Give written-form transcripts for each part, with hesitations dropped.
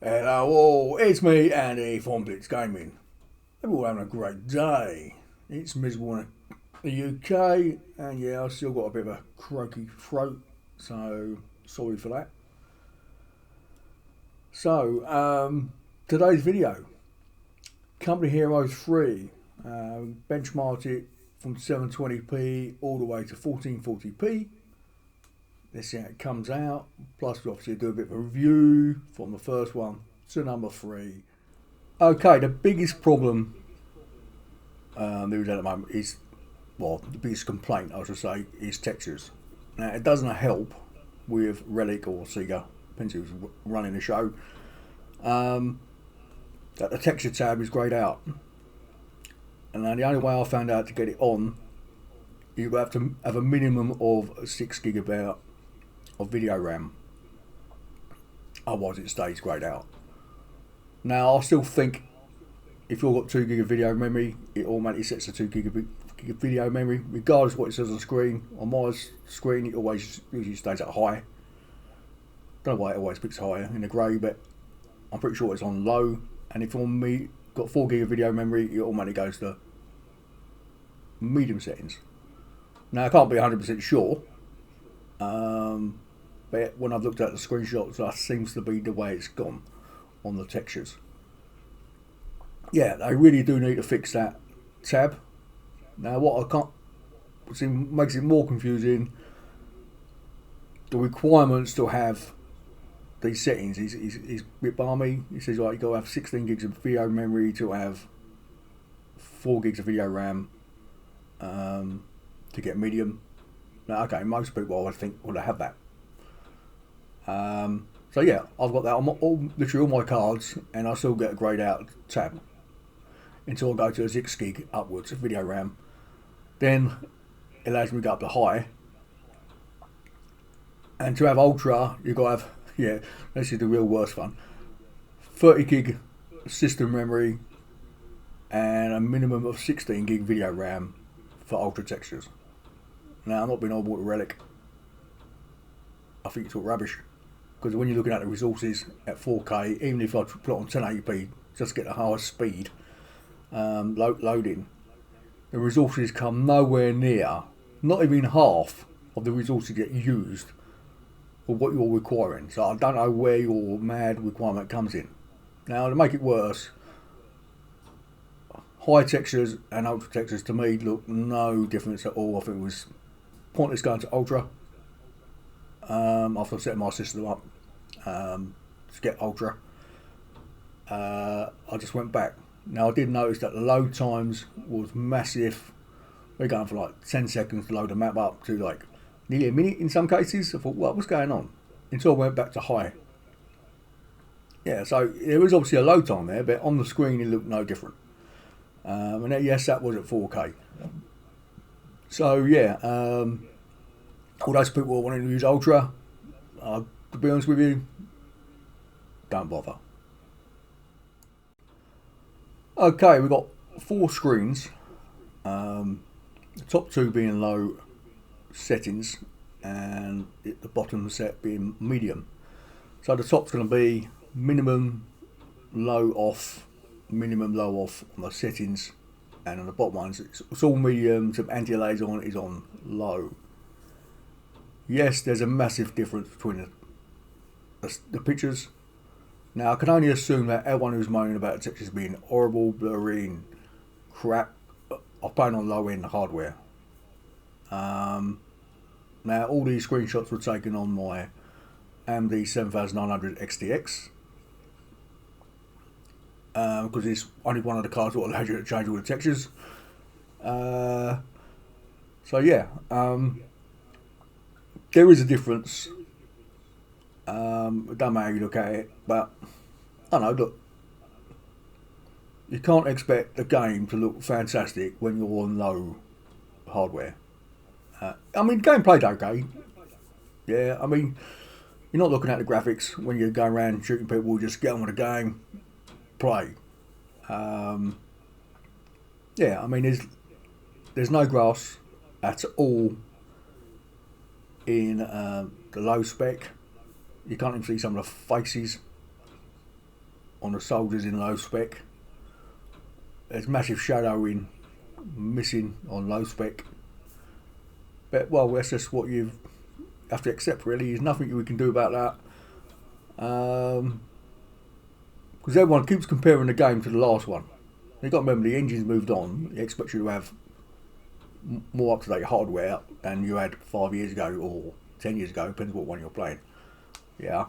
Hello all, it's me Andy from Blitz Gaming. Hope you're all having a great day. It's miserable in the UK and yeah, I've still got a bit of a croaky throat, so sorry for that. Today's video, Company Hero 3, benchmarked it from 720p all the way to 1440p. Let's see how it comes out. Plus, we obviously do a bit of a review from the first one to number 3. Okay, the biggest problem there is at the moment is, well, the biggest complaint I should say is textures. Now, it doesn't help with Relic or Sega, depends who's running the show, that the texture tab is greyed out. And now the only way I found out to get it on, you have to have a minimum of 6 gigabyte of video RAM, otherwise it stays greyed out. Now I still think if you've got 2 gig of video memory, it automatically sets to 2 gig of video memory regardless of what it says on the screen. On my screen it always usually stays at high. Don't know why it always picks higher in the grey, but I'm pretty sure it's on low. And if on me got 4 gig of video memory, it automatically goes to medium settings. Now I can't be 100% sure, but when I've looked at the screenshots, that seems to be the way it's gone on the textures. Yeah, they really do need to fix that tab. Now what I can't see makes it more confusing, the requirements to have these settings is a bit balmy. It says like you got to have 16 gigs of video memory to have 4 gigs of video RAM to get medium. Now, okay, most people I think would have that. So yeah, I've got that on literally all my cards, and I still get a greyed out tab until I go to a 6 gig upwards of video RAM. Then it allows me to go up to high, and to have ultra, you've got to have, yeah, this is the real worst one, 30 gig system memory and a minimum of 16 gig video RAM for ultra textures. Now, I'm not being on water Relic. I think it's all rubbish, because when you're looking at the resources at 4K, even if I put it on 1080p, just get the highest speed loading, the resources come nowhere near, not even half of the resources get used for what you're requiring. So I don't know where your mad requirement comes in. Now, to make it worse, high textures and ultra textures to me look no difference at all. I think it was pointless going to ultra after setting my system up to get ultra. I just went back. Now I did notice that the load times was massive. We're going for like 10 seconds to load a map up to like nearly a minute in some cases. I thought, what's going on? Until I went back to high. Yeah, so there was obviously a load time there, but on the screen it looked no different. And then, yes, that was at 4K. So yeah, all those people wanting to use ultra, to be honest with you, don't bother. Okay, we've got 4 screens, the top 2 being low settings and the bottom set being medium. So the top's going to be minimum low off on the settings, and on the bottom ones it's all medium. Some anti-aliasing is on low. Yes, there's a massive difference between the pictures. Now I can only assume that everyone who's moaning about the textures being horrible, blurry and crap are playing on low end hardware. Now all these screenshots were taken on my AMD 7900 XTX, because it's only one of the cards that allows you to change all the textures. So yeah, there is a difference. It doesn't matter how you look at it, but I don't know, look, you can't expect the game to look fantastic when you're on low hardware. I mean, gameplay's okay. Yeah, I mean, you're not looking at the graphics when you're going around shooting people. Just get on with the game, play. Yeah, I mean, there's no grass at all in the low spec. You can't even see some of the faces. on the soldiers in low spec. There's massive shadowing missing on low spec. But well, that's just what you have to accept really. There's nothing we can do about that. Because everyone keeps comparing the game to the last one. You've got to remember the engine's moved on. They expect you to have more up-to-date hardware than you had 5 years ago or 10 years ago, depends what one you're playing. Yeah.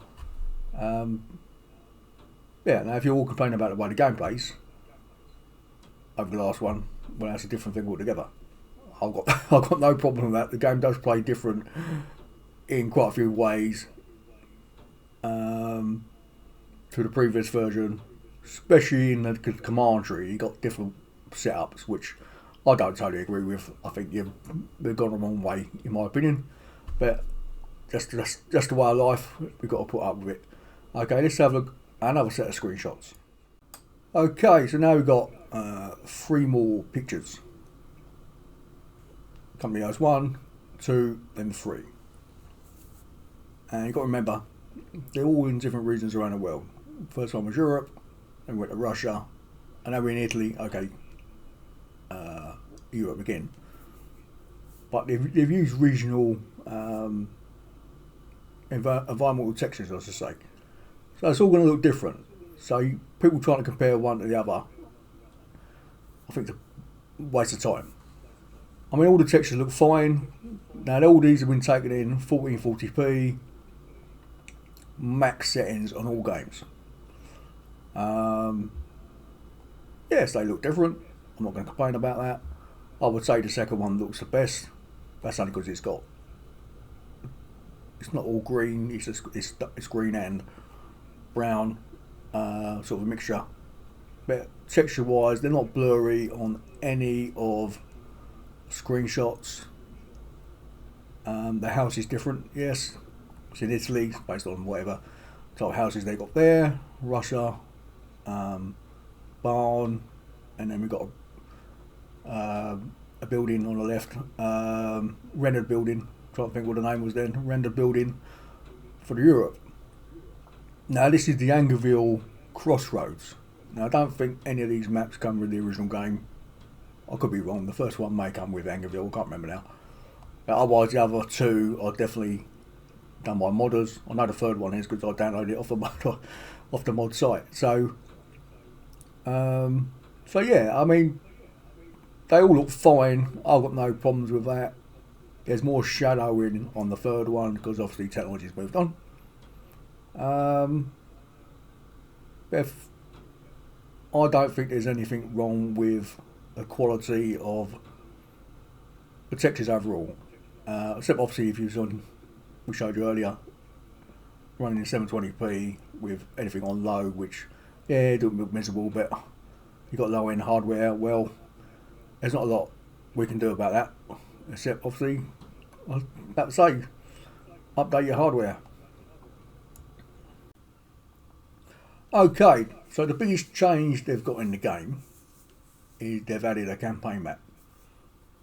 Yeah, now if you're all complaining about the way the game plays over the last one, well, that's a different thing altogether. I've got no problem with that. The game does play different in quite a few ways to the previous version, especially in the command tree. You got different setups, which I don't totally agree with. I think they've gone the wrong way, in my opinion. But just the way of life, we've got to put up with it. Okay, let's have another set of screenshots. Okay, so now we've got 3 more pictures. Company has 1, 2, then 3. And you've got to remember, they're all in different regions around the world. First one was Europe, then we went to Russia, and now we're in Italy. Okay, Europe again. But they've used regional environmental textures, I should say. So it's all going to look different. So people trying to compare one to the other, I think it's a waste of time. I mean, all the textures look fine. Now, all these have been taken in 1440p, max settings on all games. Yes, they look different. I'm not going to complain about that. I would say the second one looks the best. That's only because it's not all green. It's green and brown, sort of a mixture. But texture-wise, they're not blurry on any of screenshots. The house is different, yes. It's in Italy, it's based on whatever type of houses they got there. Russia, barn, and then we've got a building on the left, rendered building. Trying to think what the name was then. Rendered building for the Europe. Now this is the Angerville Crossroads. Now I don't think any of these maps come with the original game. I could be wrong. The first one may come with Angerville. I can't remember now. But otherwise, the other 2 are definitely done by modders. I know the third one is because I downloaded it off the mod site. So yeah, I mean, they all look fine. I've got no problems with that. There's more shadowing on the third one because obviously technology's moved on. I don't think there's anything wrong with the quality of the textures overall, except obviously if you was on, we showed you earlier, running in 720p with anything on low, which yeah, it doesn't look miserable, but you got low end hardware. Well, there's not a lot we can do about that, except obviously, I was about to say, update your hardware. Okay, so the biggest change they've got in the game is they've added a campaign map.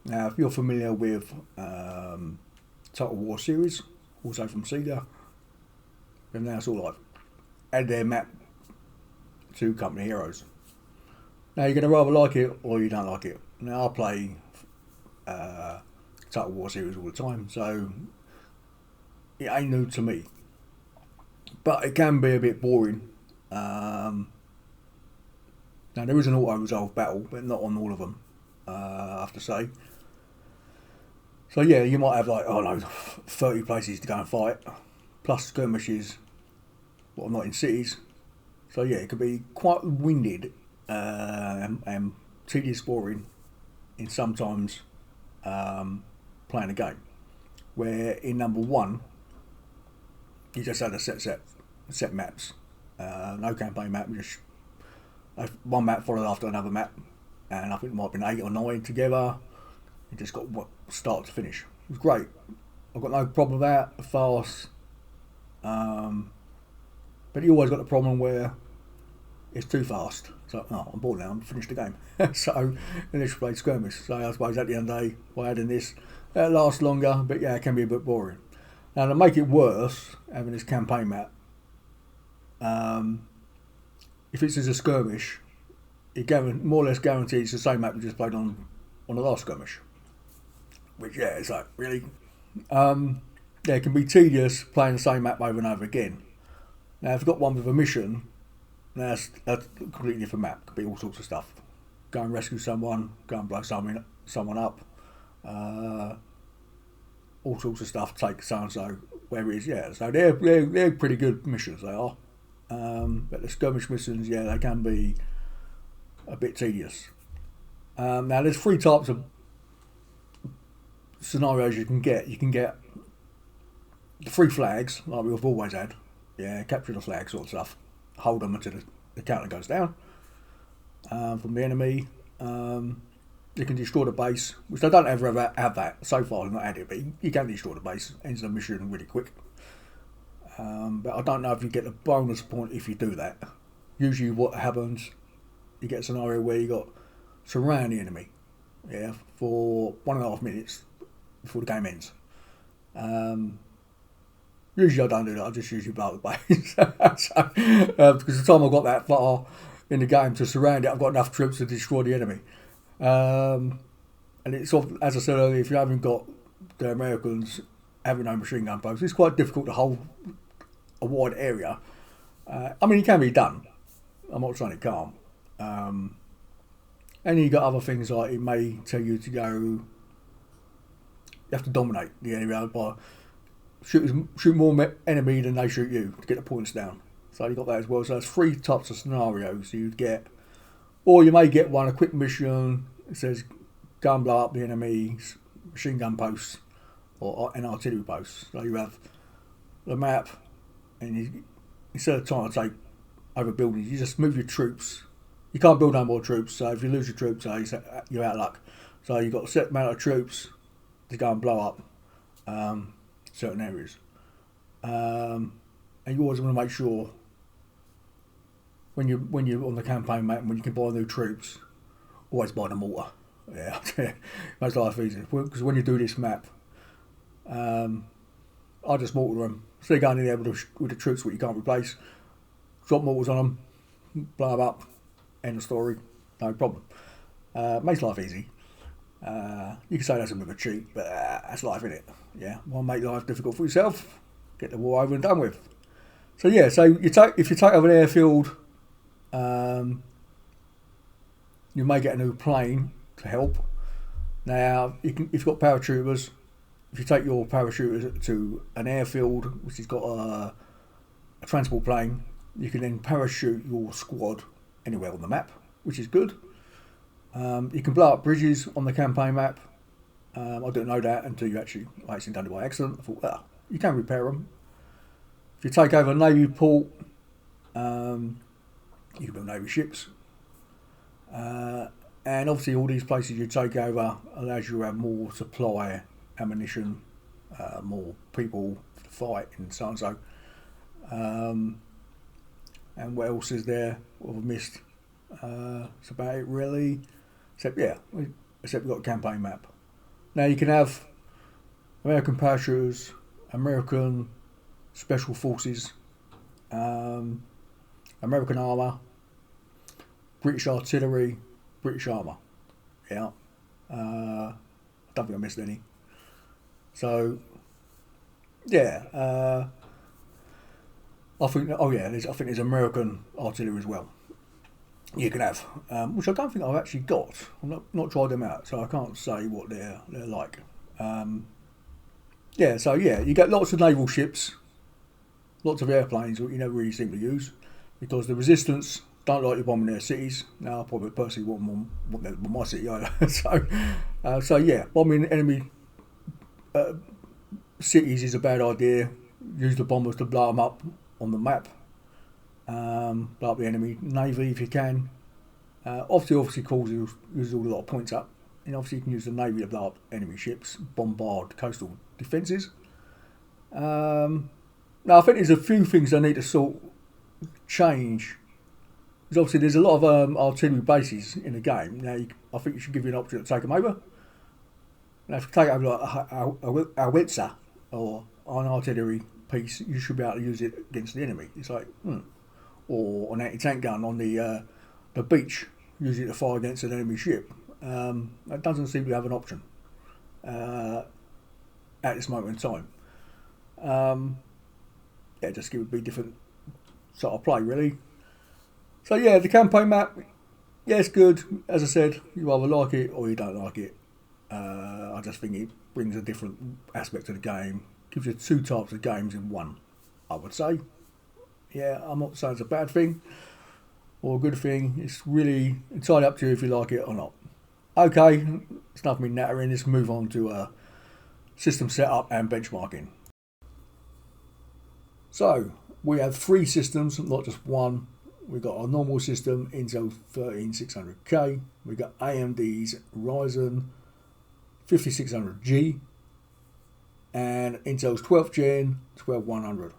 Now, if you're familiar with Total War series, also from Sega, then that's all I've added their map to company heroes. Now, you're going to rather like it or you don't like it. Now, I play Total War series all the time, so it ain't new to me. But it can be a bit boring. Now there is an auto-resolve battle, but not on all of them, I have to say. So yeah, you might have like, 30 places to go and fight, plus skirmishes, well, not in cities. So yeah, it could be quite winded and tedious boring in sometimes playing a game. Where in number 1, you just had a set maps. No campaign map, just one map followed after another map, and I think it might have been 8 or 9 together. You just got start to finish. It was great. I've got no problem with that. Fast, but you always got the problem where it's too fast. So I'm bored now. I'm finished the game. So then let's play skirmish. So I suppose at the end of the day, by adding this, it lasts longer, but yeah, it can be a bit boring. Now to make it worse, having this campaign map. if it's as a skirmish, it more or less guarantees the same map we just played on the last skirmish. Which, yeah, it's like, really? Yeah, it can be tedious playing the same map over and over again. Now, if you've got one with a mission, that's a completely different map. It could be all sorts of stuff. Go and rescue someone, go and blow someone up, all sorts of stuff, take so-and-so, where it is, yeah. So they're pretty good missions, they are. But the skirmish missions, yeah, they can be a bit tedious. Now, there's 3 types of scenarios you can get. You can get the 3 flags, like we've always had. Yeah, capture the flag sort of stuff. Hold them until the counter goes down from the enemy. You can destroy the base, which they don't ever have that. So far, they've not had it, but you can destroy the base. Ends the mission really quick. But I don't know if you get a bonus point if you do that. Usually what happens, you get a scenario where you got surround the enemy, yeah, for 1.5 minutes before the game ends. Usually I don't do that, I just usually blow up the base. Because the time I've got that far in the game to surround it, I've got enough troops to destroy the enemy. And it's sort of, as I said earlier, if you haven't got the Americans having no machine gun posts, it's quite difficult to hold a wide area. I mean, it can be done. I'm not saying it can't. And you got other things like it may tell you to go. You have to dominate the area by shoot more enemy than they shoot you to get the points down. So you got that as well. So there's 3 types of scenarios you'd get, or you may get one, a quick mission. It says go and blow up the enemy's machine gun posts or an artillery post. So you have the map, and instead of trying to take over buildings, you just move your troops. You can't build no more troops, so if you lose your troops, you're out of luck. So you've got a set amount of troops to go and blow up certain areas. And you always want to make sure when you're on the campaign map, when you can buy new troops, always buy the mortar. Yeah, makes life easier. Because when you do this map, I just mortar them. So you're going in there with the troops what you can't replace. Drop mortars on them, blow them up, end of story, no problem. Makes life easy. You can say that's a bit of a cheat, but that's life, isn't it? Yeah, why make life difficult for yourself? Get the war over and done with. So yeah, so if you take over an airfield, you may get a new plane to help. Now, if you've got paratroopers, if you take your parachuters to an airfield which has got a transport plane, you can then parachute your squad anywhere on the map, which is good. You can blow up bridges on the campaign map. I didn't know that until I actually done it by accident. I thought, well, you can repair them. If you take over a Navy port, you can build Navy ships. And obviously all these places you take over allows you to have more supply, ammunition, more people to fight and so and so. And what else is there? What have I missed? That's about it really. Except we've got a campaign map. Now you can have American parachuters, American special forces, American armour, British artillery, British armour. Yeah. I don't think I missed any. So yeah, I think there's American artillery as well. You can have, which I don't think I've actually got. I've not tried them out, so I can't say what they're like. You get lots of naval ships, lots of airplanes, which you never really seem to use, because the resistance don't like you bombing their cities. Now, I probably personally wouldn't want them to bomb my city either. So bombing enemy cities is a bad idea. Use the bombers to blow them up on the map. Blow up the enemy navy if you can. Obviously uses all a lot of points up. And obviously you can use the navy to blow up enemy ships, bombard coastal defences. Now I think there's a few things I need to change. Because obviously there's a lot of artillery bases in the game. Now I think you should give you an option to take them over. Now if you take over like a howitzer or an artillery piece, you should be able to use it against the enemy. It's like, or an anti-tank gun on the beach, using it to fire against an enemy ship. That doesn't seem to have an option at this moment in time. Yeah, just it would be different sort of play, really. So yeah, the campaign map, yeah, it's good. As I said, you either like it or you don't like it. I just think it brings a different aspect to the game. Gives you two types of games in one, I would say. Yeah, I'm not saying it's a bad thing or a good thing. It's really entirely up to you if you like it or not. Okay, it's enough of me nattering. Let's move on to system setup and benchmarking. So, we have three systems, not just one. We've got our normal system, Intel 13600K. We've got AMD's Ryzen 5600G. And Intel's 12th gen 12100.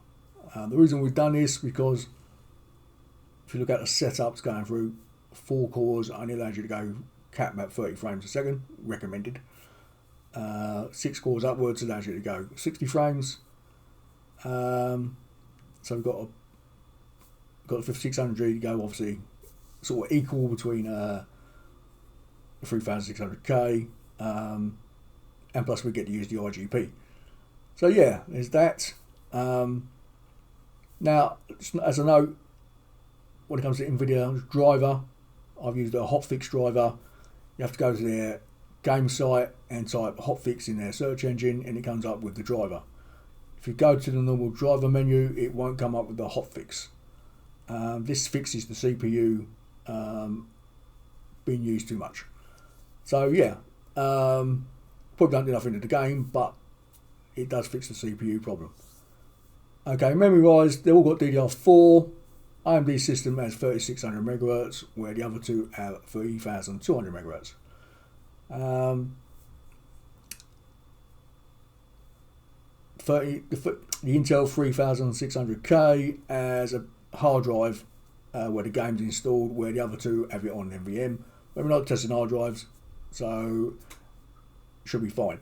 The reason we've done this because if you look at the setups going through, 4 cores only allows you to go cap at 30 frames a second, recommended. 6 cores upwards allows you to go 60 frames. So we've got the 5600G to go, obviously sort of equal between the 3600K, and plus we get to use the IGP. So yeah, there's that. Now, as a note, when it comes to NVIDIA driver, I've used a hotfix driver. You have to go to their game site and type hotfix in their search engine, and it comes up with the driver. If you go to the normal driver menu, it won't come up with the hotfix. This fixes the CPU being used too much. So yeah, probably don't do nothing to the game, but it does fix the CPU problem. Okay, memory wise, they've all got DDR4. AMD system has 3600 MHz, where the other two have 3200 MHz. The Intel 3600K has a hard drive where the game's installed, where the other two have it on NVM. But we're not testing hard drives, so should be fine.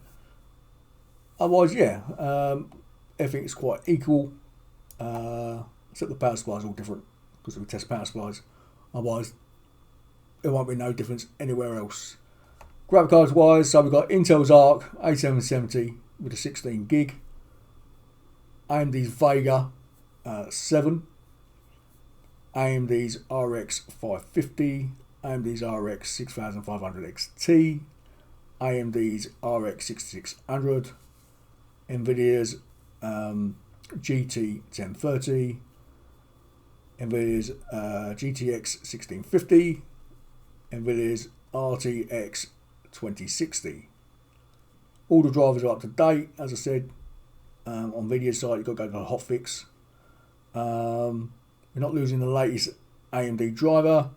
Otherwise, yeah, everything's quite equal, except the power supply is all different because we test power supplies. Otherwise, there won't be no difference anywhere else. Graphic cards wise, so we've got Intel's Arc A770 with a 16 gig, AMD's Vega 7, AMD's RX 550, AMD's RX 6500 XT, AMD's RX 6600, NVIDIA's GT 1030, NVIDIA's GTX 1650, NVIDIA's RTX 2060. All the drivers are up to date. As I said, on NVIDIA's site, you've got to go to the hotfix. We're not losing the latest AMD driver.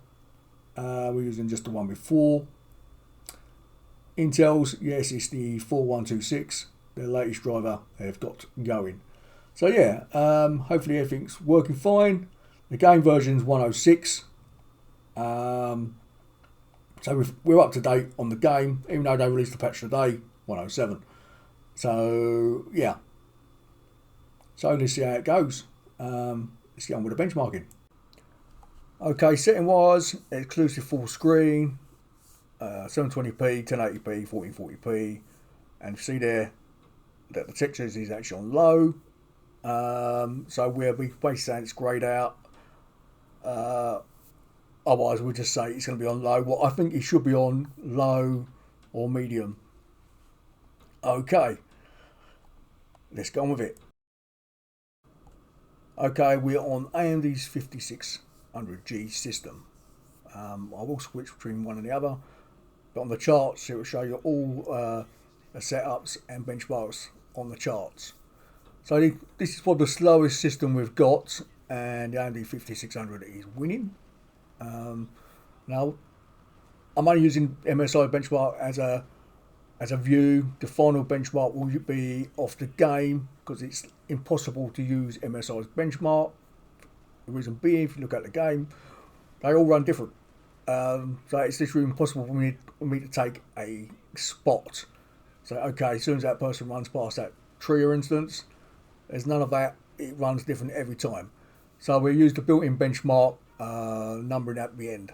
We're using just the one before. Intel's, yes, it's the 4126, their latest driver they've got going. So yeah, hopefully everything's working fine. The game version's 106. So we're up to date on the game, even though they released the patch today, 107. So yeah. So let's see how it goes. Let's get on with the benchmarking. Okay, setting wise, exclusive full screen, 720p, 1080p, 1440p, and you see there that the textures is actually on low. So we're basically saying it's grayed out. Otherwise, we'll just say it's going to be on low. Well, I think it should be on low or medium. Okay, let's go on with it. Okay, we're on AMD's 5600G system. I will switch between one and the other, but on the charts it will show you all the setups and benchmarks on the charts. So this is probably the slowest system we've got, and the AMD 5600 is winning. Now, I'm only using MSI benchmark as a view. The final benchmark will be off the game because it's impossible to use MSI's benchmark. The reason being, if you look at the game, they all run different. So it's literally impossible for me to take a spot. So okay, as soon as that person runs past that tree, for instance, there's none of that. It runs different every time. So we used the built-in benchmark numbering at the end.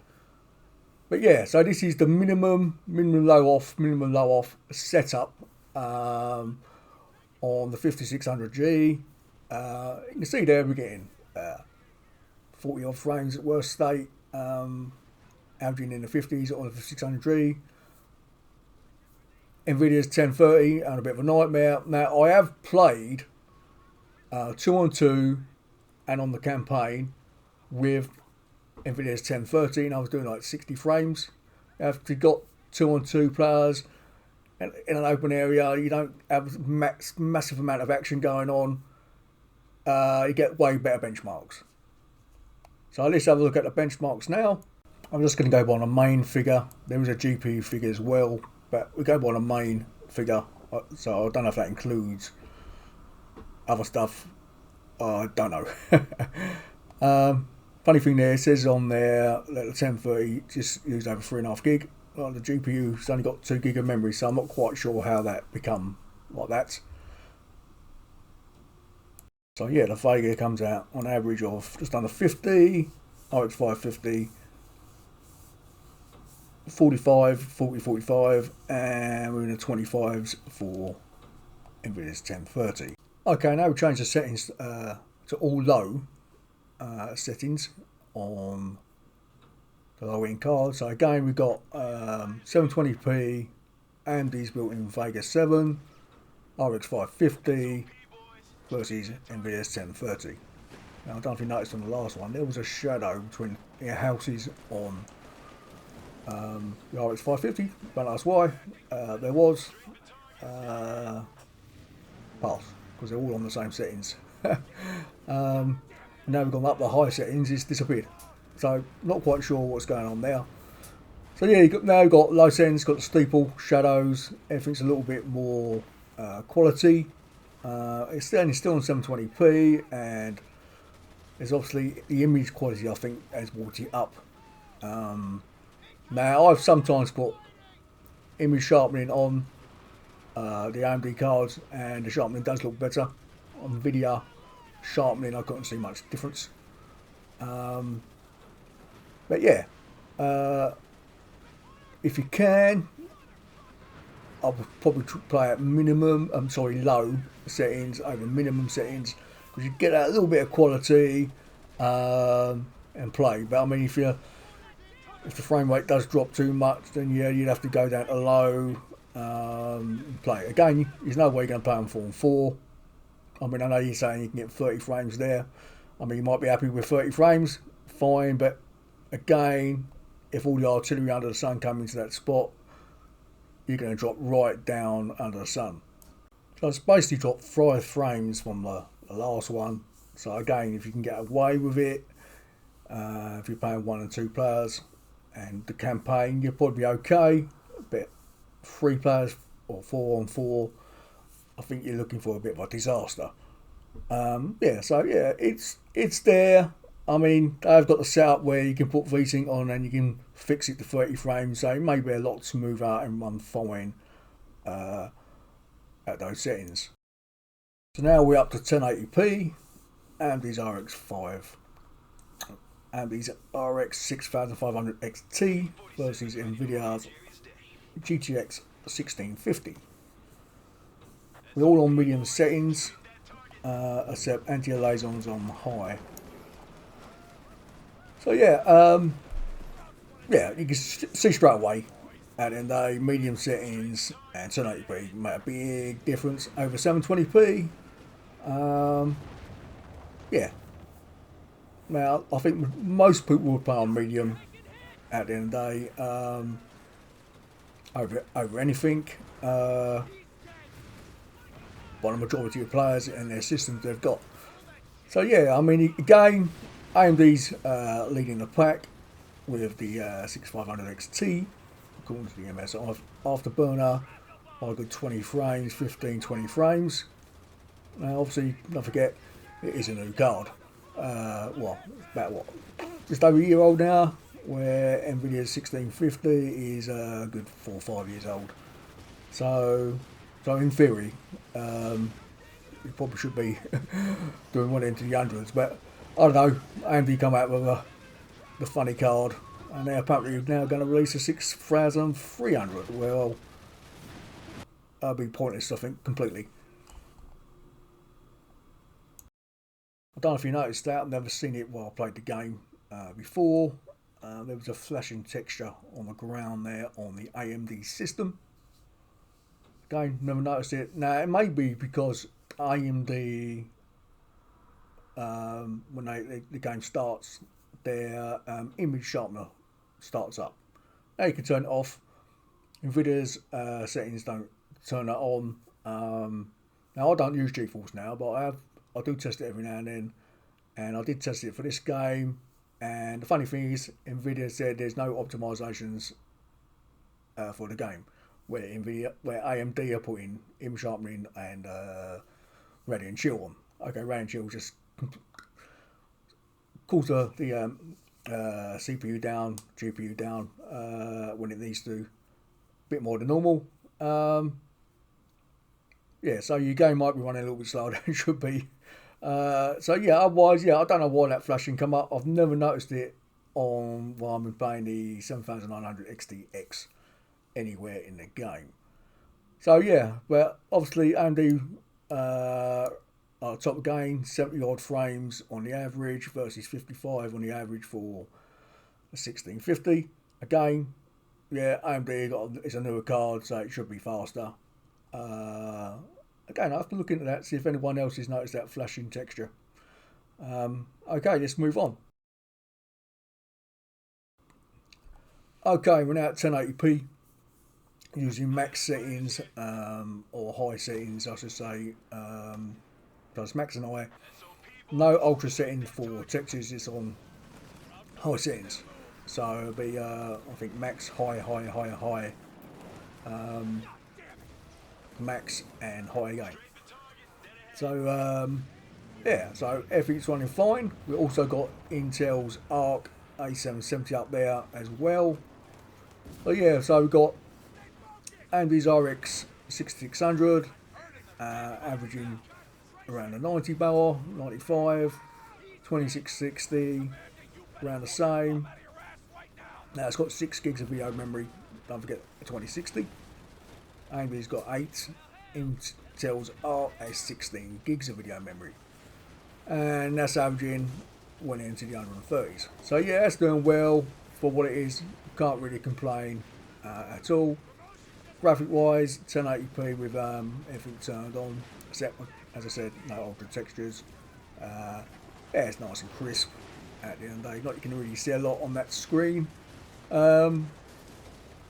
But yeah, so this is the minimum low off setup on the 5600G. You can see there we're getting 40 odd frames at worst state, averaging in the 50s on the 5600G. Nvidia's 1030 and a bit of a nightmare. Now I have played 2-on-2 and on the campaign with Nvidia's 1030, and I was doing like 60 frames. If you've got 2-on-2 players in an open area, you don't have massive amount of action going on. You get way better benchmarks. So let's have a look at the benchmarks now. I'm just going to go by the main figure. There is a GPU figure as well, but we go by the main figure. So I don't know if that includes other stuff. I don't know. Funny thing there, it says on there that the 1030 just used over 3.5 gig. Well, the GPU's only got 2 gig of memory, so I'm not quite sure how that become like that. So yeah, the Vega comes out on average of just under 50, RX 550, 45, 40, 45, and we're in the 25s for Nvidia's 1030. Okay, now we change the settings to all low settings on the low end card. So again, we've got 720p, AMD's built-in Vega 7, RX 550 versus Nvidia's 1030. Now I don't know if you noticed on the last one, there was a shadow between the houses on the RX 550. Don't ask why. There was pass, because they're all on the same settings. Now we've gone up the high settings, it's disappeared. So not quite sure what's going on there. So yeah, now you've got low settings, got the steeple, shadows, everything's a little bit more quality. It's still on 720p, and there's obviously the image quality, I think, has brought it up. Now I've sometimes put image sharpening on the AMD cards, and the sharpening does look better. On video sharpening, I couldn't see much difference. But yeah, if you can, I would probably play at low settings over minimum settings, because you get a little bit of quality and play. But I mean, if the frame rate does drop too much, then yeah, you'd have to go down to low and play. Again, there's no way you're going to play on 4-on-4. I mean, I know you're saying you can get 30 frames there. I mean, you might be happy with 30 frames, fine, but again, if all the artillery under the sun come into that spot, you're going to drop right down under the sun. So it's basically dropped 5 frames from the last one. So again, if you can get away with it, if you're playing 1 and 2 players and the campaign, you'll probably be okay. But 3 players or 4-on-4, I think you're looking for a bit of a disaster. Yeah, so yeah, it's there. I mean, they've got the setup where you can put VSync on and you can fix it to 30 frames, so it may be a lot smoother and run fine at those settings. So now we're up to 1080p, AMD's AMD's RX 6500 XT versus Nvidia's GTX 1650. We're all on medium settings, except anti-aliasing's on high. So yeah, yeah, you can see straight away at the end of the day, medium settings and 1080p make a big difference over 720p. Yeah. Now, I think most people would play on medium at the end of the day over anything. By the majority of players and their systems they've got. So yeah, I mean, again, AMD's leading the pack with the 6500 XT, according to the MS Afterburner, by a good 20 frames, 15-20 frames. Now, obviously, don't forget, it is a new card. Well, about just over a year old now, where Nvidia's 1650 is a good 4 or 5 years old. So in theory, you probably should be doing one into the hundreds, but I don't know, AMD come out with the funny card, and they're apparently now going to release a 6300. Well, that'll be pointless, I think, completely. I don't know if you noticed that. I've never seen it while I played the game before. There was a flashing texture on the ground there on the AMD system. Again, never noticed it. Now, it may be because AMD, when the game starts, their image sharpener starts up. Now you can turn it off. Nvidia's settings don't turn that on. Now I don't use GeForce now, but I do test it every now and then, and I did test it for this game. And the funny thing is, Nvidia said there's no optimizations for the game, where AMD are putting image sharpening and Radiant Chill on. Okay, Radiant Chill just cools the CPU down, GPU down when it needs to, a bit more than normal. Yeah, so your game might be running a little bit slower than it should be. So yeah, otherwise, yeah, I don't know why that flashing come up. I've never noticed it on while I'm playing the 7900 XTX anywhere in the game. So yeah, but obviously AMD top gain, 70 odd frames on the average versus 55 on the average for a 1650. Again, yeah, AMD it's a newer card, so it should be faster. Again, I have to look into that, see if anyone else has noticed that flashing texture. Okay, let's move on. Okay, we're now at 1080p using max settings or high settings, I should say. Does max and high. No ultra settings for textures, it's on high settings. So it'll be, I think, max, high. Max and high again. So yeah, so everything's running fine. We've also got Intel's Arc A770 up there as well. But yeah, so we've got AMD's RX 6600 averaging around the 90 bar, 95, 2660 around the same. Now it's got 6 gigs of video memory, don't forget the 2060. AMD's got 8, Intel's Arc has 16 gigs of video memory, and that's averaging went into the 130s. So yeah, that's doing well for what it is. Can't really complain at all. Graphic wise, 1080p with everything turned on, except, as I said, no altered textures. Yeah, it's nice and crisp at the end of the day. Not you can really see a lot on that screen, but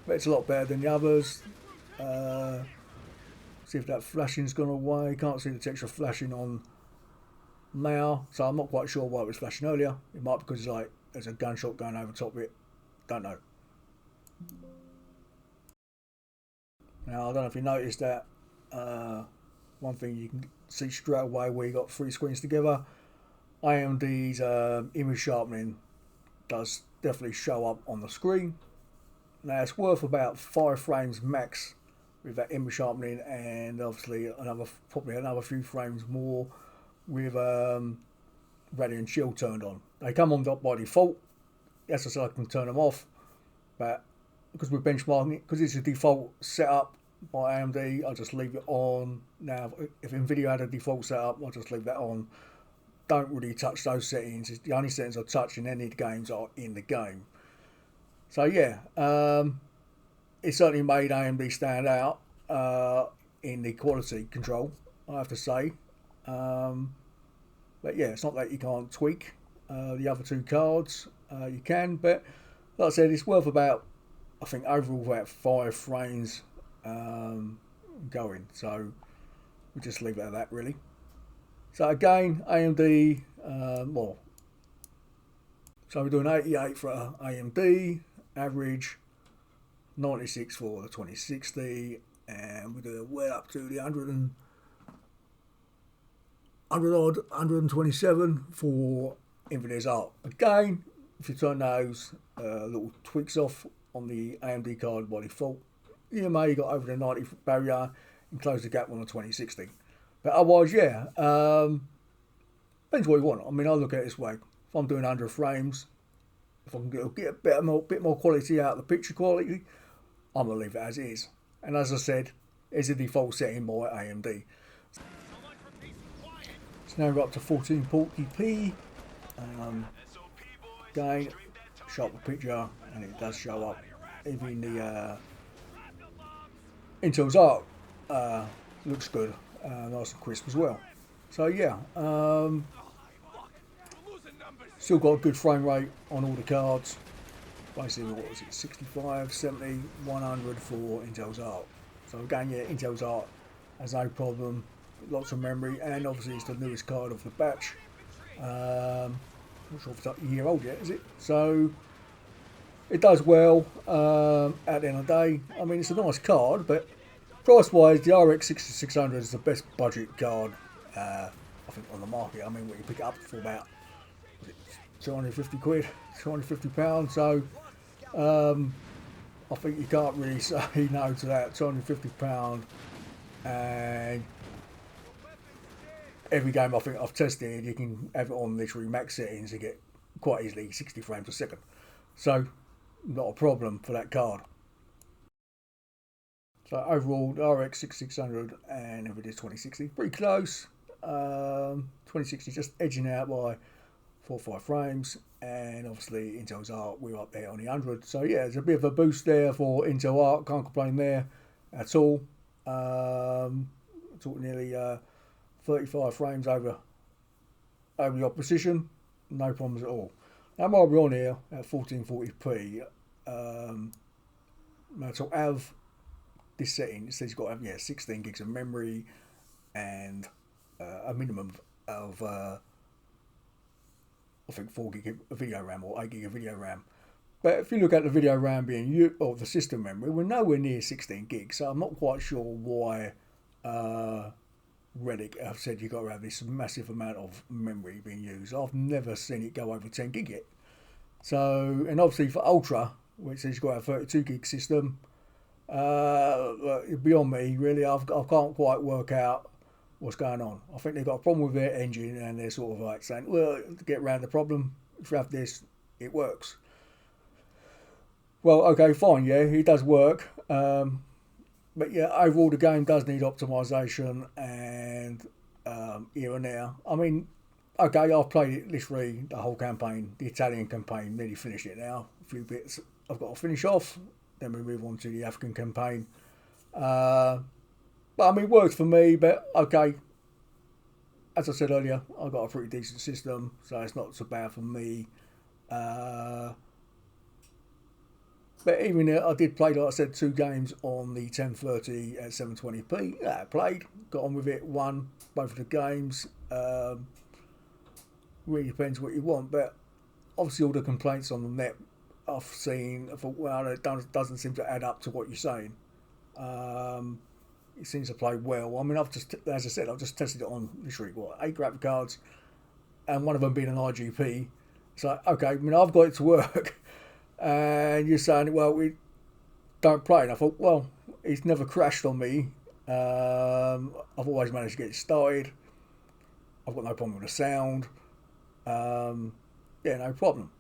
it's a lot better than the others. See if that flashing's gone away. Can't see the texture flashing on now, so I'm not quite sure why it was flashing earlier. It might be because it's like there's a gunshot going over top of it. Don't know. Now I don't know if you noticed that one thing you can see straight away where you got 3 screens together. AMD's image sharpening does definitely show up on the screen. Now it's worth about 5 frames max with that image sharpening, and obviously probably another few frames more with Radiant Shield turned on. They come on by default. Yes, I said I can turn them off, but because we're benchmarking it, because it's a default setup by AMD, I'll just leave it on. Now, if NVIDIA had a default setup, I'll just leave that on. Don't really touch those settings. The only settings I touch in any of the games are in the game. So yeah, it certainly made AMD stand out in the quality control, I have to say. But yeah, it's not that you can't tweak the other 2 cards. You can, but like I said, it's worth about, I think, overall about 5 frames going. So we'll just leave it at that, really. So again, AMD, so we're doing 88 for AMD, average 96 for the 2060, and we're doing well up to the 127 for Nvidia's Arc. Again, if you turn those little tweaks off on the AMD card by default, you may got over the 90 barrier and close the gap on the 2060. But otherwise, yeah, Depends what you want. I mean, I look at it this way. If I'm doing 100 frames, if I can get a bit more quality out of the picture quality, I'm going to leave it as is. And as I said, it's a default setting by AMD. So now we're up to 1440p. Again, sharper picture, and it does show up. Even the Intel's Arc looks good, nice and crisp as well. So yeah, still got a good frame rate on all the cards. Basically, what was it, 65, 70, 100 for Intel's Arc. So again, yeah, Intel's Arc has no problem, lots of memory, and obviously it's the newest card of the batch. Not sure if it's like a year old yet, is it? So it does well at the end of the day. I mean, it's a nice card, but price-wise, the RX 6600 is the best budget card, I think, on the market. I mean, when you pick it up for about 250 quid, 250 pounds. So I think you can't really say no to that. 250 pound, and every game I think I've tested, you can have it on literally max settings and get quite easily 60 frames a second. So not a problem for that card. So overall, the RX 6600 and NVIDIA 2060 pretty close. 2060 just edging out by 4 or 5 frames, and obviously Intel's Arc, we're up there on the 100. So yeah, there's a bit of a boost there for Intel Arc, can't complain there at all. Talking nearly 35 frames over the opposition, no problems at all. Now while we're on here at 1440p, now to have this setting, it says you've got to have 16 gigs of memory and a minimum of I think 4 gig of video RAM or 8 gig of video RAM. But if you look at the video RAM being used, or the system memory, we're nowhere near 16 gigs. So I'm not quite sure why Reddit have said you've got to have this massive amount of memory being used. I've never seen it go over 10 gig yet. So, and obviously for Ultra, which says you've got a 32 gig system, beyond me, really, I can't quite work out what's going on. I think they've got a problem with their engine, and they're sort of like saying, well, to get around the problem, if you have this, it works. Well, okay, fine, yeah, it does work. But yeah, overall the game does need optimization and here and there. I mean, okay, I've played it literally the whole campaign, the Italian campaign, nearly finished it now. A few bits I've got to finish off, then we move on to the African campaign. But I mean, it works for me, but okay, as I said earlier, I've got a pretty decent system, so it's not so bad for me. But even I did play, like I said, 2 games on the 1030 at 720p. Yeah, I played, got on with it, won both of the games. Really depends what you want, but obviously all the complaints on the net I've seen, I thought, well, it doesn't seem to add up to what you're saying. It seems to play well. I mean, as I said, I've just tested it on literally 8 graphic cards, and one of them being an IGP. So okay, I mean, I've got it to work. And you're saying, well, we don't play. And I thought, well, it's never crashed on me. I've always managed to get it started. I've got no problem with the sound. Yeah, no problem.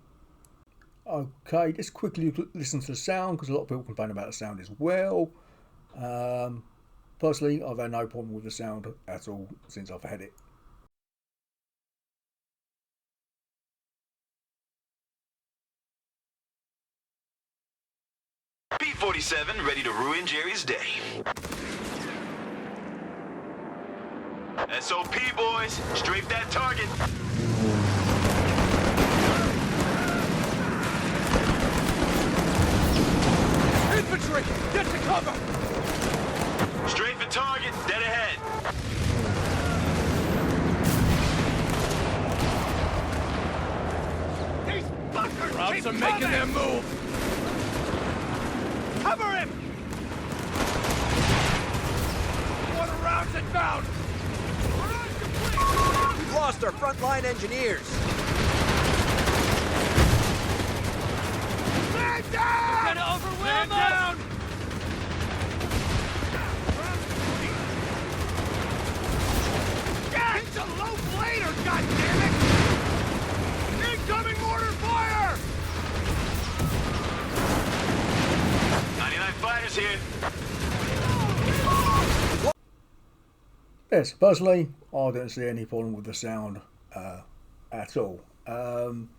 Okay, just quickly listen to the sound, because a lot of people complain about the sound as well. Personally, I've had no problem with the sound at all since I've had it. P47 ready to ruin Jerry's day. SOP boys, strafe that target. Infantry, get to cover! Strafe the target, dead ahead. These fuckers Robs keep are making their move. Cover him! Order rounds inbound! We've lost our frontline engineers. Man down! Gonna overwhelm Man down! Get to low later, goddammit! Yes, personally, I don't see any problem with the sound at all. I'm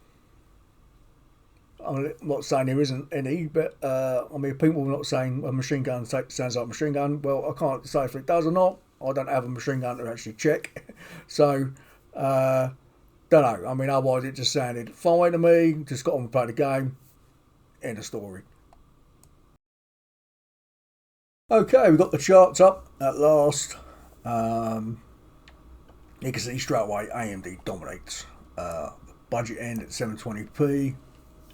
not saying there isn't any, but I mean, people are not saying a machine gun sounds like a machine gun. Well, I can't say if it does or not. I don't have a machine gun to actually check. So, don't know. I mean, otherwise it just sounded fine to me. Just got on and played the game. End of story. Okay, we've got the charts up at last. You can see straight away AMD dominates. Budget end at 720p.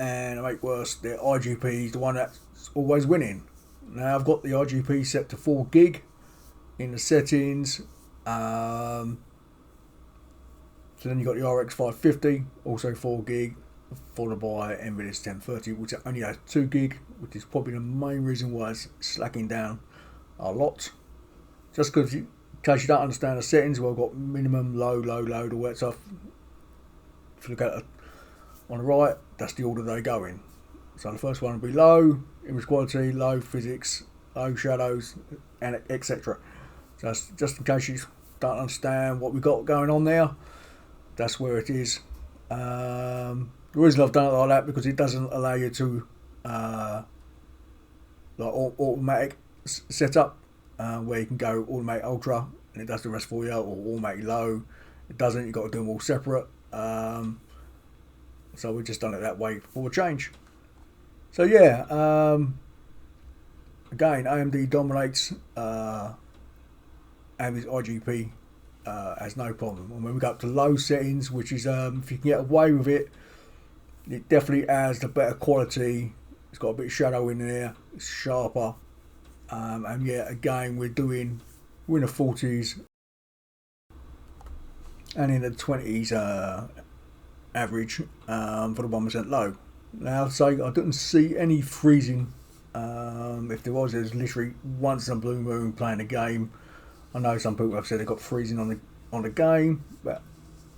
And to make worse, the IGP is the one that's always winning. Now I've got the IGP set to 4 gig in the settings. So then you've got the RX 550, also 4 gig, followed by NVIDIA's 1030, which only has 2 gig, which is probably the main reason why it's slacking down a lot. Just because, in case you don't understand the settings, well, I've got minimum, low, low, low, all that stuff. If you look at it on the right, that's the order they go in. So the first one will be low image quality, low physics, low shadows, and etc. So just in case you don't understand what we've got going on there, that's where it is. The reason I've done it like that because it doesn't allow you to like automatic setup where you can go automatic ultra and it does the rest for you, or automatic low. It doesn't. You've got to do them all separate. So we've just done it that way for a change. So yeah, again, AMD dominates. AMD's IGP has no problem. And when we go up to low settings, which is if you can get away with it, it definitely has the better quality. It's got a bit of shadow in there. It's sharper. And yeah, again, we're in the 40s and in the 20s. Average for the 1% low. Now, so I didn't see any freezing. If there was, there's literally once in a blue moon playing a game. I know some people have said they got freezing on the game, but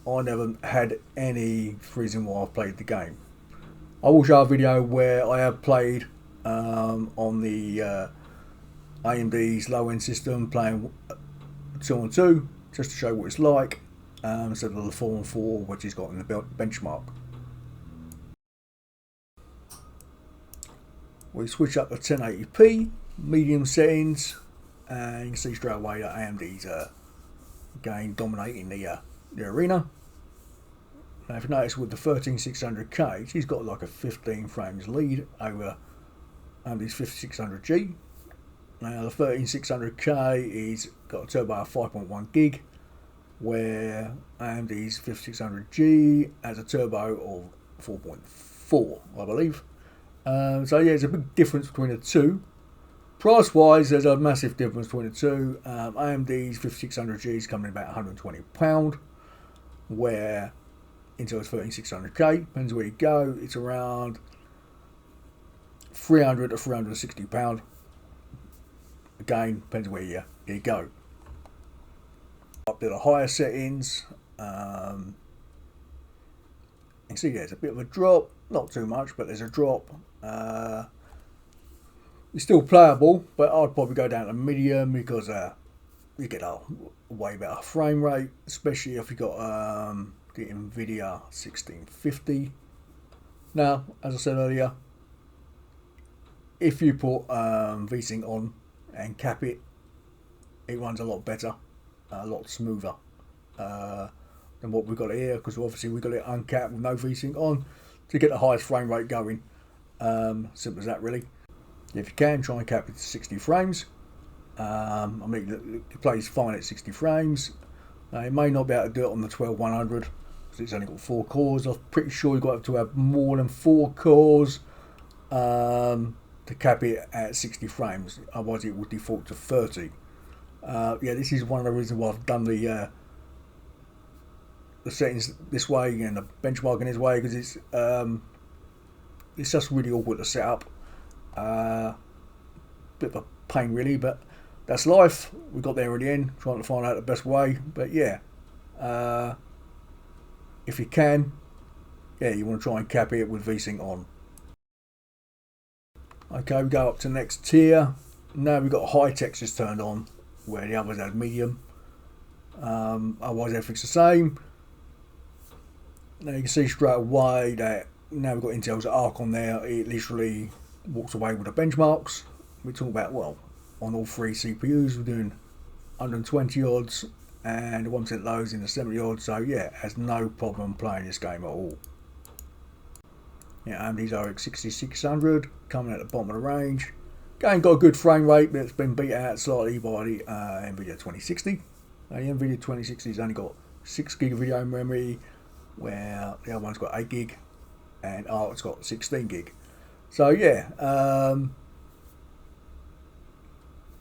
I never had any freezing while I played the game. I will show a video where I have played on the AMD's low end system, playing 2-on-2, just to show what it's like. Instead of the 4-on-4 which he's got in the benchmark. We switch up to 1080p, medium settings, and you can see straight away that AMD's again dominating the arena. Now if you notice with the 13600K, she's got like a 15 frames lead over AMD's 5600G. Now the 13600K is got a turbo of 5.1 gig. Where AMD's 5600G has a turbo of 4.4, I believe. So yeah, there's a big difference between the two. Price wise, there's a massive difference between the two. AMD's 5600G is coming in about £120, where Intel's 13600K, depends where you go, it's around £300 to £360. Again, depends where you go. Up to the higher settings, you can see there's a bit of a drop, not too much, but there's a drop. It's still playable, but I'd probably go down to medium because you get a way better frame rate, especially if you got the Nvidia 1650. Now, as I said earlier, if you put VSync on and cap it, it runs a lot better. A lot smoother than what we've got here, because obviously we've got it uncapped with no VSync on to get the highest frame rate going. Simple as that, really. If you can, try and cap it to 60 frames. I mean, it plays fine at 60 frames. It may not be able to do it on the 12100 because it's only got 4 cores. I'm pretty sure you've got to have more than 4 cores to cap it at 60 frames. Otherwise, it will default to 30. Yeah, this is one of the reasons why I've done the settings this way and the benchmarking this way, because it's just really awkward to set up. Bit of a pain really, but that's life. We got there in the end, trying to find out the best way. But yeah, if you can, yeah, you want to try and cap it with VSync on. Okay, we go up to next tier. Now we've got high textures turned on, where the others had medium. Otherwise everything's the same. Now you can see straight away that now we've got Intel's Arc on there. It literally walks away with the benchmarks. We talk about, well, on all three CPUs we're doing 120 odds and 1% lows in the 70 odds. So yeah, has no problem playing this game at all. Yeah, AMD's RX 6600 coming at the bottom of the range. Game got a good frame rate, but it's been beat out slightly by the NVIDIA 2060. The NVIDIA 2060 has only got 6 gig of video memory, where the other one's got 8 gig, and Arc's got 16 gig. So yeah,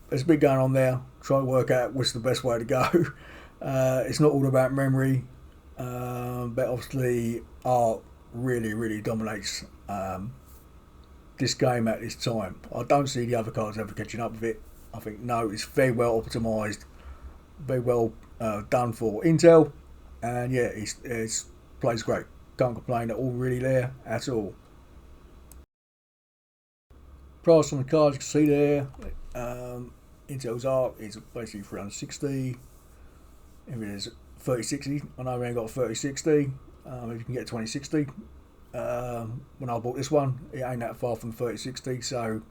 there's a bit going on there. Try to work out what's the best way to go. It's not all about memory, but obviously Arc really dominates this game at this time. I don't see the other cards ever catching up with it. I think no, it's very well optimized, very well done for Intel, and yeah, it's plays great. Can't complain at all really there at all. Price on the cards, you can see there. Intel's Arc is basically 360. NVIDIA's 3060. I know we ain't got a 3060. If you can get a 2060. When I bought this one, it ain't that far from 3060. So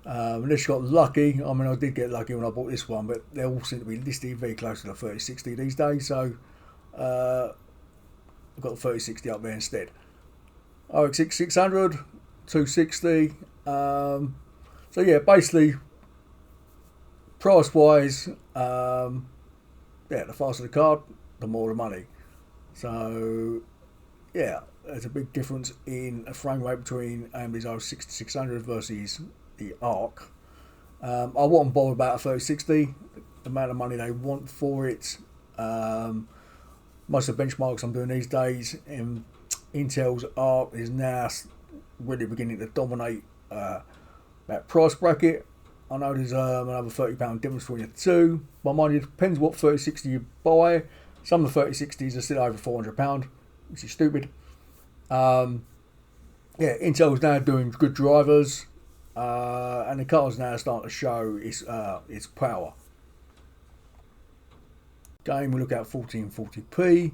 unless you got lucky, I mean, I did get lucky when I bought this one, but they all seem to be listed very close to the 3060 these days. So I've got the 3060 up there instead. RX 6600, 260. So yeah, basically price wise, yeah, the faster the card, the more the money. So yeah, there's a big difference in a frame rate between AMD's RX 6600 versus the Arc. I wasn't bothered about a 3060, the amount of money they want for it. Most of the benchmarks I'm doing these days, in Intel's Arc is now really beginning to dominate that price bracket. I know there's another £30 difference between the two. But mind you, it depends what 3060 you buy. Some of the 3060s are still over £400, which is stupid. Yeah, Intel's now doing good drivers, and the car's now starting to show its power. Game we look at 1440p.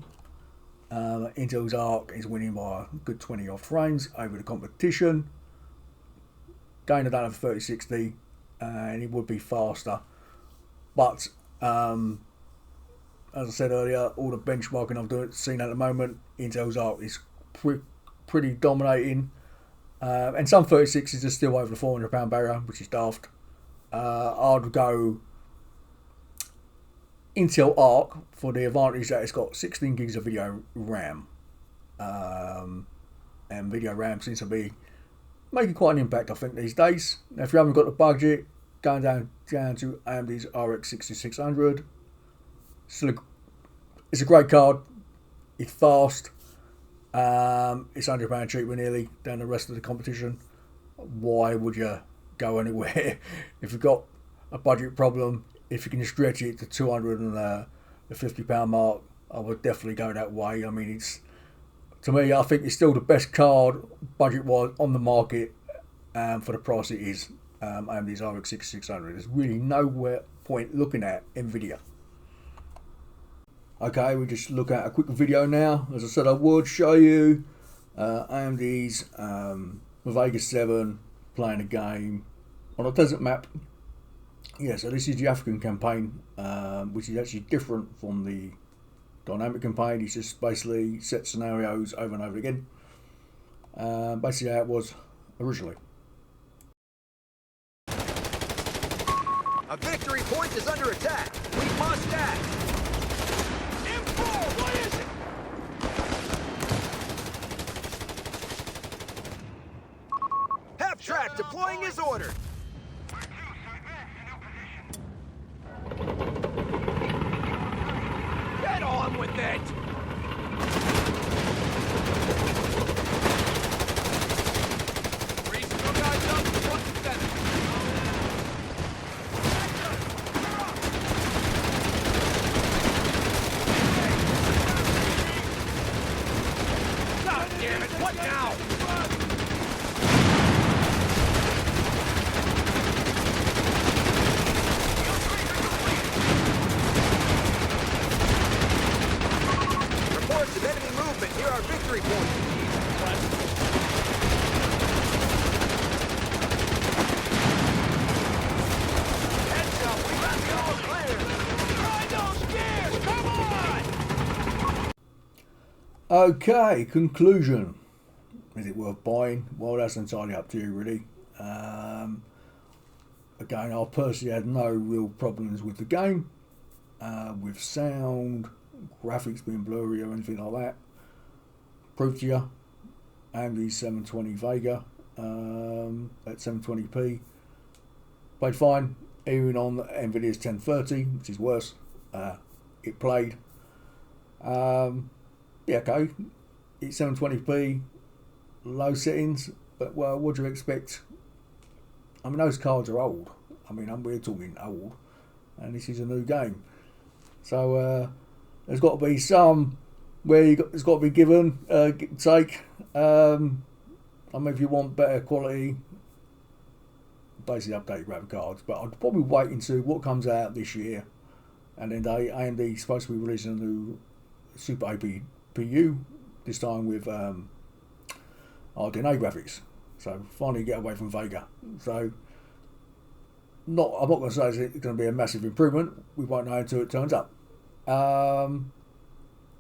Intel's Arc is winning by a good 20 odd frames over the competition. Game I don't have a 3060, and it would be faster, but as I said earlier, all the benchmarking I've seen at the moment, Intel's Arc is pretty dominating, and some 3060s are still over the £400 barrier, which is daft. I'd go Intel Arc for the advantage that it's got 16 gigs of video RAM, and video RAM seems to be making quite an impact, I think, these days. Now, if you haven't got the budget, going down to AMD's RX 6600. It's a great card. It's fast. It's £100 cheaper nearly than the rest of the competition. Why would you go anywhere if you've got a budget problem? If you can stretch it to £250 mark, I would definitely go that way. I mean, it's, to me, I think it's still the best card budget-wise on the market for the price it is. AMD's RX 6600. There's really no point looking at NVIDIA. Okay, we just look at a quick video now. As I said, I would show you AMD's Vega 7 playing a game on a desert map. Yeah, so this is the African campaign, which is actually different from the dynamic campaign. It's just basically set scenarios over and over again. Basically how it was originally. A victory point is under attack. We must act. What is it? Half-track deploying as ordered. Get on with it! Reasonable guys up front and center. God damn it, what now? Okay, conclusion. Is it worth buying? Well, that's entirely up to you, really. Again, I personally had no real problems with the game, with sound, graphics being blurry or anything like that. Proof to you, AMD 720 Vega at 720p played fine, even on Nvidia's 1030, which is worse. It played. Yeah, okay, it's 720p, low settings, but well, what do you expect? I mean, those cards are old. I mean, we're talking old, and this is a new game. So there's got to be some where it's got to be given, take. I mean, if you want better quality, basically update graphic cards. But I'd probably wait and see what comes out this year, and then AMD is supposed to be releasing a new Super APU, this time with RDNA graphics. So finally get away from Vega. So I'm not going to say it's going to be a massive improvement. We won't know until it turns up. And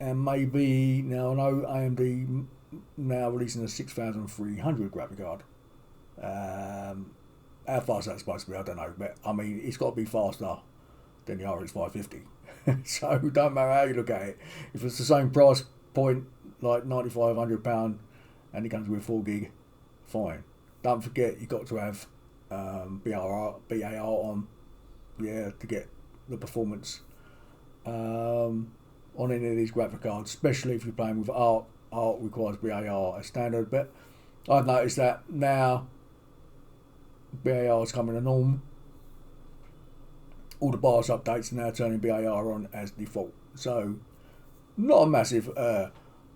maybe now I know AMD now releasing a 6300 graphic card. How fast that's supposed to be, I don't know. But I mean, it's got to be faster than the RX 550. So don't matter how you look at it. If it's the same price point, like £9,500, and it comes with 4 gig. Fine. Don't forget you got to have BAR on, yeah, to get the performance on any of these graphic cards, especially if you're playing with art. Art requires BAR as standard, but I've noticed that now BAR is coming a norm. All the BIOS updates are now turning BAR on as default, so not a massive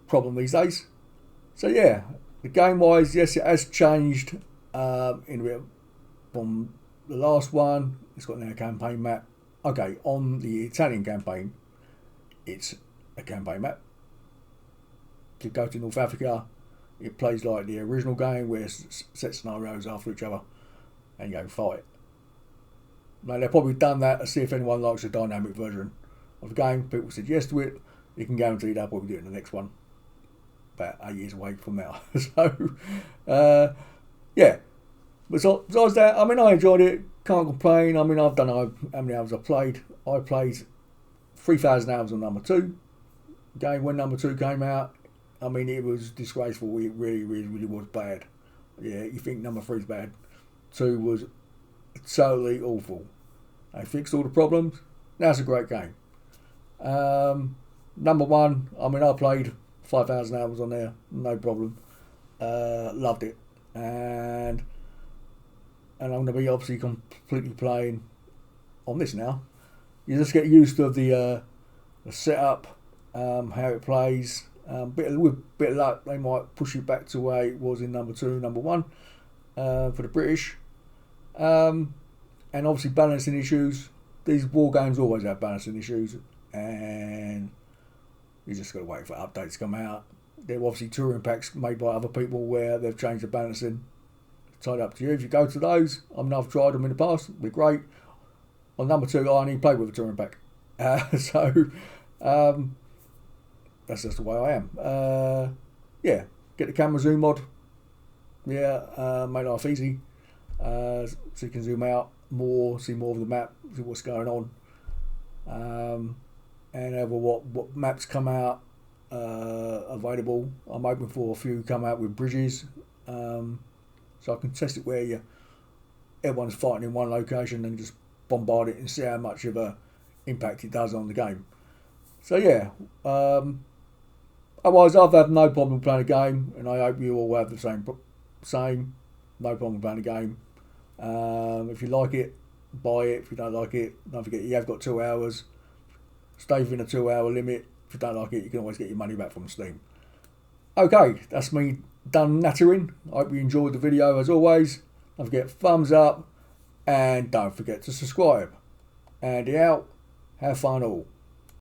problem these days. So yeah. The game wise, yes, it has changed in a bit from the last one. It's got now a campaign map. Okay, on the Italian campaign, it's a campaign map. If you go to North Africa, it plays like the original game where it's set scenarios after each other and you go fight. Now, they've probably done that to see if anyone likes a dynamic version of the game. People said yes to it. You can guarantee they'll probably do it in the next one. About 8 years away from now. So, yeah. But besides that, I mean, I enjoyed it. Can't complain. I mean, I've done how many hours I played. I played 3,000 hours on number 2. Game when number 2 came out, I mean, it was disgraceful. It really, really, really was bad. Yeah, you think number 3 is bad. 2 was totally awful. They fixed all the problems. That's a great game. Number 1, I mean, I played 5,000 hours on there, no problem. Loved it, and I'm going to be obviously completely playing on this now. You just get used to the setup, how it plays. With a bit of luck, they might push it back to where it was in number 2, number 1 for the British. And obviously balancing issues. These war games always have balancing issues, and you just got to wait for updates to come out. There are obviously touring packs made by other people where they've changed the balancing. It's tied up to you. If you go to those, I mean, I've tried them in the past. They're great. On number 2, I only played with a touring pack. So that's just the way I am. Yeah, get the camera zoom mod. Yeah, make life easy. So you can zoom out more, see more of the map, see what's going on. And over what maps come out available. I'm hoping for a few come out with bridges, so I can test it where everyone's fighting in one location and just bombard it and see how much of a impact it does on the game. So yeah, otherwise I've had no problem playing a game, and I hope you all have the same no problem playing a game. If you like it, buy it. If you don't like it, don't forget you have got 2 hours. Stay within a 2-hour limit. If you don't like it, you can always get your money back from Steam. Okay, that's me done nattering. I hope you enjoyed the video as always. Don't forget thumbs up, and don't forget to subscribe. Andy out. Have fun all.